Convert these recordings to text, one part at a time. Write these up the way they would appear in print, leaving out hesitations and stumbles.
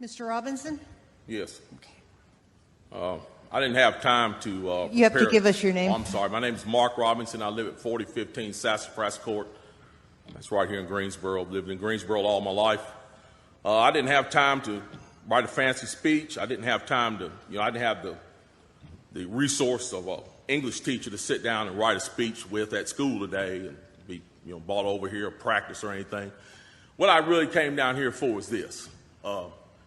Mr. Robinson? Yes. I didn't have time to You have to give us your name. Oh, I'm sorry. My name is Mark Robinson. I live at 4015 Sassafras Court. That's right here in Greensboro. I've lived in Greensboro all my life. I didn't have time to write a fancy speech. I didn't have time to, I didn't have the resource of an English teacher to sit down and write a speech with at school today and be, brought over here or practice or anything. What I really came down here for is this.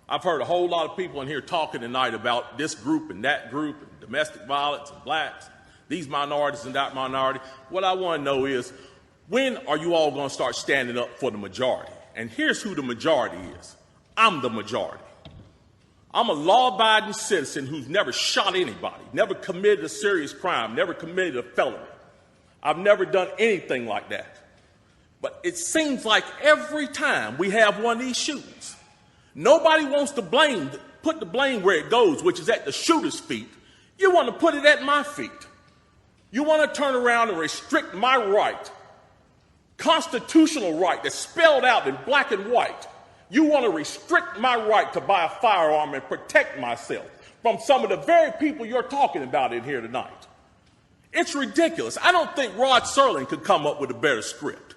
I've heard a whole lot of people in here talking tonight about this group and that group and domestic violence and blacks, these minorities and that minority. What I want to know is, when are you all going to start standing up for the majority? And here's who the majority is. I'm the majority. I'm a law-abiding citizen who's never shot anybody, never committed a serious crime, never committed a felony. I've never done anything like that. But it seems like every time we have one of these shootings, nobody wants to put the blame where it goes, which is at the shooter's feet. You want to put it at my feet. You want to turn around and restrict my right, constitutional right that's spelled out in black and white. You want to restrict my right to buy a firearm and protect myself from some of the very people you're talking about in here tonight. It's ridiculous. I don't think Rod Serling could come up with a better script.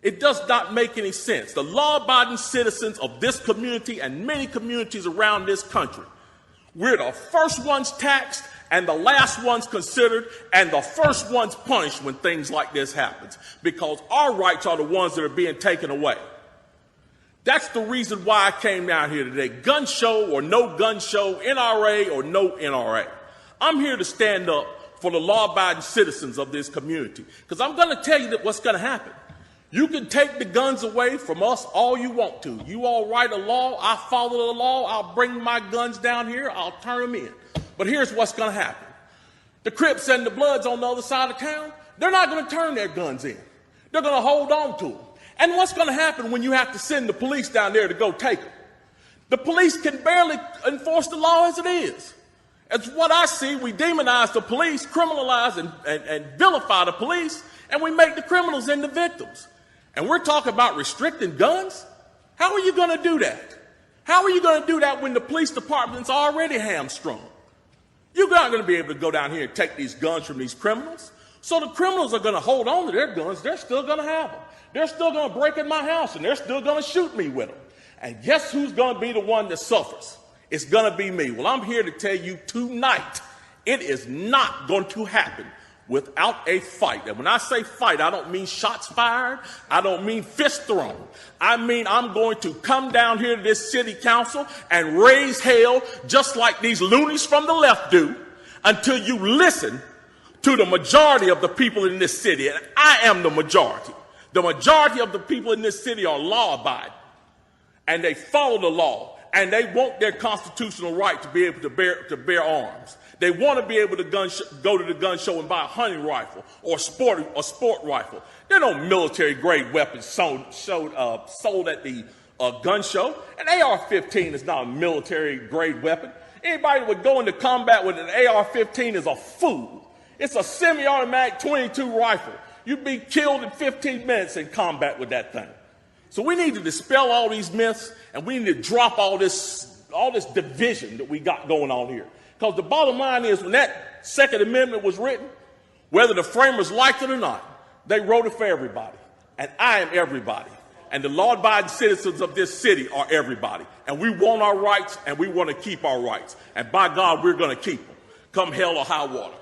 It does not make any sense. The law-abiding citizens of this community and many communities around this country, we're the first ones taxed and the last ones considered and the first ones punished when things like this happens, because our rights are the ones that are being taken away. That's the reason why I came down here today. Gun show or no gun show, NRA or no NRA. I'm here to stand up for the law-abiding citizens of this community, because I'm going to tell you that what's going to happen. You can take the guns away from us all you want to. You all write a law, I follow the law, I'll bring my guns down here, I'll turn them in. But here's what's going to happen. The Crips and the Bloods on the other side of town, they're not going to turn their guns in. They're going to hold on to them. And what's going to happen when you have to send the police down there to go take them? The police can barely enforce the law as it is. As what I see, we demonize the police, criminalize and vilify the police, and we make the criminals into victims. And we're talking about restricting guns? How are you going to do that? How are you going to do that when the police department's already hamstrung? You're not going to be able to go down here and take these guns from these criminals. So the criminals are going to hold on to their guns. They're still going to have them. They're still going to break in my house, and they're still going to shoot me with them. And guess who's going to be the one that suffers? It's going to be me. Well, I'm here to tell you tonight, it is not going to happen without a fight. And when I say fight, I don't mean shots fired. I don't mean fist thrown. I mean I'm going to come down here to this city council and raise hell just like these loonies from the left do until you listen to the majority of the people in this city. And I am the majority. The majority of the people in this city are law-abiding, and they follow the law, and they want their constitutional right to be able to bear arms. They want to be able to go to the gun show and buy a hunting rifle or a sport rifle. There are no military-grade weapons sold at the gun show. An AR-15 is not a military-grade weapon. Anybody that would go into combat with an AR-15 is a fool. It's a semi-automatic .22 rifle. You'd be killed in 15 minutes in combat with that thing. So we need to dispel all these myths, and we need to drop all this division that we got going on here. Because the bottom line is, when that Second Amendment was written, whether the framers liked it or not, they wrote it for everybody. And I am everybody. And the law-abiding citizens of this city are everybody. And we want our rights, and we want to keep our rights. And by God, we're going to keep them, come hell or high water.